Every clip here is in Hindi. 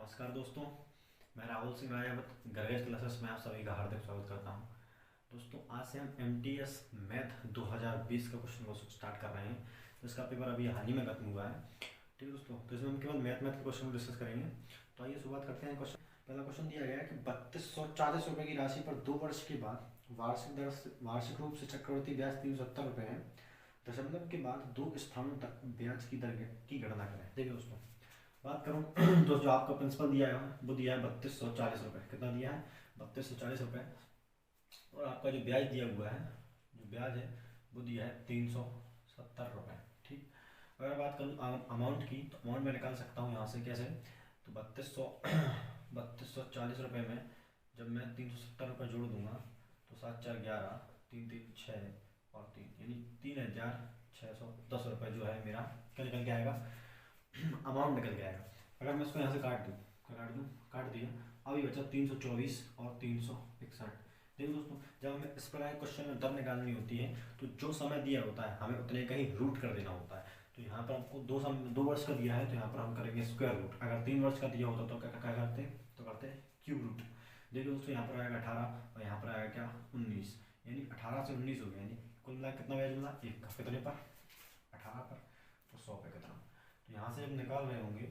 नमस्कार दोस्तों, मैं राहुल सिंह राजावत गरगज क्लासेस में आप सभी का हार्दिक स्वागत करता हूं। दोस्तों, आज से हम एमटीएस मैथ 2020 का क्वेश्चन को स्टार्ट कर रहे हैं। तो इसका पेपर अभी हाल ही में खत्म हुआ है। ठीक है दोस्तों, तो इसमें हम केवल मैथ के क्वेश्चन को डिस्कस करेंगे। तो आइए शुरुआत करते हैं। क्वेश्चन पहला क्वेश्चन दिया गया है कि 3240 रुपये की राशि पर 2 वर्ष के बाद वार्षिक रूप से चक्रवृद्धि ब्याज 370 रुपये है। दशमलव के बाद 2 स्थानों तक ब्याज की दर की गणना करें। देखिए दोस्तों, बात करूँ तो जो आपका प्रिंसिपल दिया है वो दिया है 3240 रुपये। कितना दिया है? 3240 रुपये। और आपका जो ब्याज दिया हुआ है, जो ब्याज है वो दिया है 370 रुपये। ठीक। अगर बात करूँ अमाउंट की, तो अमाउंट मैं निकाल सकता हूँ यहाँ से। कैसे? तो 3240 रुपये में जब मैं 370 रुपये जोड़ दूंगा तो 7 4 11, 3 3 6 और 3 यानी 3610 रुपये जो है मेरा क्या निकल के आएगा, अमाउंट निकल के आएगा। अगर मैं इसको यहाँ से काट दिया, अभी बचा 324 और 361। देखो दोस्तों, जब हमें इस प्रकार क्वेश्चन में दर निकालनी होती है तो जो समय दिया होता है हमें उतने का ही रूट कर देना होता है। तो यहाँ पर हमको 2 वर्ष का दिया है तो यहाँ पर हम करेंगे स्क्वायर रूट। अगर 3 वर्ष का दिया होता तो क्या करते? तो करते हैं क्यूब रूट। देखिए दोस्तों, यहाँ पर आएगा 18 और यहाँ पर आएगा क्या, 19। यानी 18 से 19 हो गया। यानी कुल मिला कितना ब्याज मिला? एक का कितने पर? 18 पर। तो 100 पे कितना? तो यहाँ से जब निकाल रहे होंगे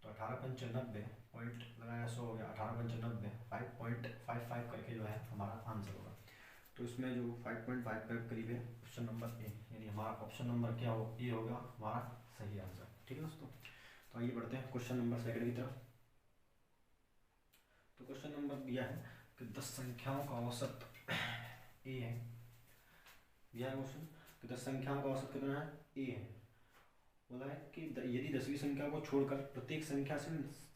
तो 18 × 95 पॉइंट लगाया 100 हो गया। 18 × 95 5.55 करके जो है हमारा आंसर होगा। तो इसमें जो 5.55 करीब है ऑप्शन नंबर ए, यानी हमारा ऑप्शन नंबर क्या हो, ए होगा हमारा सही आंसर। ठीक है दोस्तों, तो आइए बढ़ते हैं क्वेश्चन नंबर सेकंड की तरफ। तो क्वेश्चन नंबर दिया है कि 10 संख्याओं का औसत ए है। दिया है क्वेश्चन कि 10 संख्याओं का औसत कितना है? ए है। बोला है कि यदि 10वीं संख्या को छोड़कर प्रत्येक संख्या से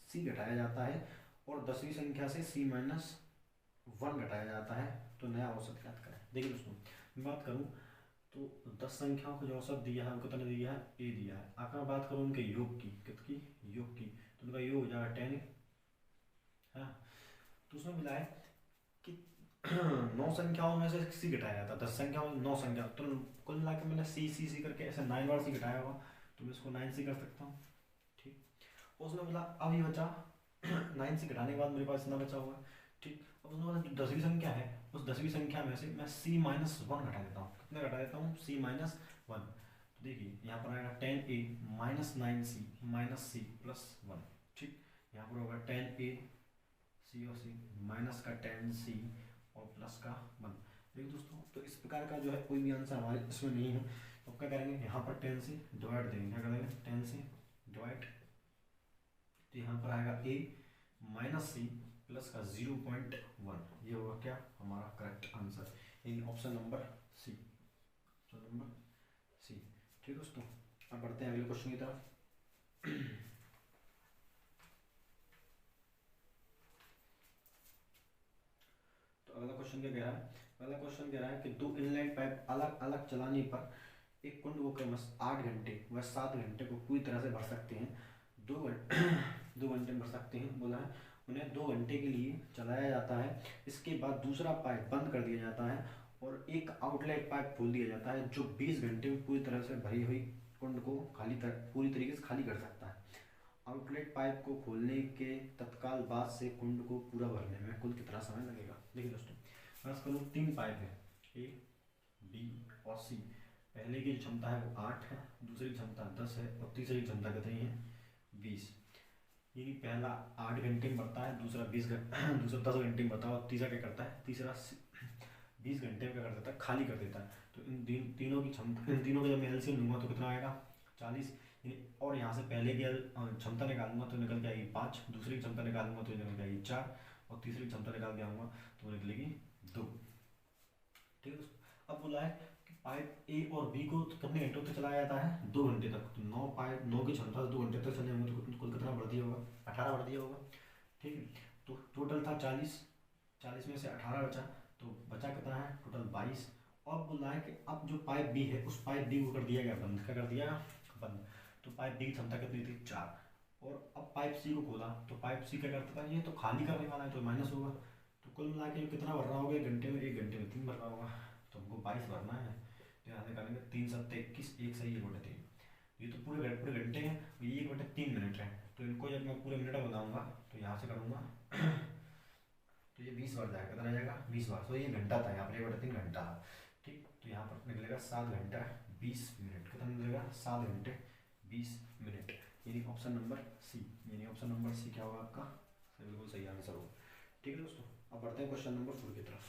सी घटाया जाता है और 10वीं संख्या से C-1 घटाया जाता है तो नया औसत ज्ञात करें। देखिए दोस्तों, मैं बात करूं तो 10 संख्याओं को जो औसत दिया है वो कितना दिया है? ए दिया है। अगर मैं बात करूं उनके योग की, कितकी योग की, तो उनका योग हो जाएगा 10। हाँ, तो उसमें मिला है कि 9 संख्याओं में से सी घटाया जाता है। 10 संख्याओं में 9 संख्या, तो कुल मिला के मैंने सी सी सी करके ऐसे 9 बार सी घटाया होगा तो मैं इसको 9 से कर सकता हूँ। ठीक। उसमें बोला अभी बचा 9 से घटाने के बाद मेरे पास इतना बचा हुआ है। ठीक। अब उसमें बोला जो 10वीं संख्या है उस 10वीं संख्या में से मैं C-1 घटा देता हूँ। कितना घटा देता हूँ? C-1। तो देखिए यहाँ पर आएगा 10A minus 9C minus C plus 1। ठीक। यहाँ पर होगा 10A C और C माइनस का 10C और प्लस का 1। देखिए दोस्तों, तो इस प्रकार का जो है कोई भी आंसर हमारे इसमें नहीं है। तो क्या करेंगे, यहाँ पर 10 से डिवाइड देंगे। क्या करेंगे? 10 से डिवाइड। तो यहाँ पर आएगा A माइनस C प्लस का 0.1। ये होगा क्या हमारा करेक्ट आंसर, यानी option number C. Option number C. ठीक दोस्तों, अब बढ़ते हैं अगले क्वेश्चन की तरफ। तो अगला क्वेश्चन क्या कह रहा है? अगला क्वेश्चन कह रहा है कि 2 इनलाइन पाइप अलग अलग चलाने पर एक कुंड को क्रमशः 8 घंटे व 7 घंटे को पूरी तरह से भर सकते हैं। 2 घंटे में भर सकते हैं। बोला है उन्हें 2 घंटे के लिए चलाया जाता है। इसके बाद दूसरा पाइप बंद कर दिया जाता है और एक आउटलेट पाइप खोल दिया जाता है जो 20 घंटे में पूरी तरह से भरी हुई कुंड को पूरी तरीके से खाली कर सकता है। आउटलेट पाइप को खोलने के तत्काल बाद से कुंड को पूरा भरने में कुल कितना समय लगेगा? देखिए दोस्तों, फर्स्ट करो 3 पाइप है, ए बी और सी। पहले की क्षमता है वो 8 है, दूसरी क्षमता 10 है और तीसरी क्षमता कितनी है? 20। यानी पहला 8 घंटे में भरता है, दूसरा 20 घंटे दूसरा 10 घंटे में भरता है और तीसरा क्या करता है? तीसरा 20 घंटे में क्या कर देता है? खाली कर देता है। तो इन तीनों की क्षमता, इन तीनों का जब मैं एलसीएम लूँगा तो कितना आएगा? 40। और यहाँ से पहले की क्षमता निकालूंगा तो निकल के आएगी 5, दूसरी क्षमता निकालूंगा तो निकल के आएगी 4 और तीसरी क्षमता निकाल के आऊँगा तो निकलेगी 2। ठीक है दोस्तों, अब बोला है कि पाइप ए और बी को कितने घंटों तक चलाया जाता है? 2 घंटे तक। तो 9 की क्षमता से 2 घंटे तक चले होंगे तो कुल कितना बढ़ दिया होगा? 18 बढ़ दिया होगा। ठीक है, तो टोटल था 40, 40 में से 18 बचा तो बचा कितना है? टोटल 22। अब बोला है कि अब जो पाइप बी है उस पाइप बी को कर दिया गया बंद। क्या कर दिया बंद? तो पाइप बी की क्षमता कितनी थी? 4। और अब पाइप सी को खोला तो पाइप सी क्या करता था? ये तो खाली करने वाला है तो माइनस होगा। तो कुल मिला के कितना भर रहा होगा? 1 घंटे में? 1 घंटे में 3 भर रहा होगा। तो हमको 22 भरना है। तो यहाँ से करेंगे 3 7 21, 1 सही 1/3। ये तो पूरे घंटे हैं, ये 1/3 मिनट है। तो इनको जब मैं पूरे मिनट बनाऊंगा तो यहाँ से करूँगा तो ये 20 बार जाएगा, कितना जाएगा 20 बार। तो ये घंटा था, यहाँ पर 1/3 घंटा। ठीक, तो यहाँ पर निकलेगा 7 घंटा 20 मिनट। कितना निकलेगा 7 घंटे 20 मिनट। यानी ऑप्शन नंबर सी, यानी ऑप्शन नंबर सी क्या होगा आपका, बिल्कुल सही आंसर होगा। ठीक है दोस्तों, अब बढ़ते हैं क्वेश्चन नंबर 4 की तरफ।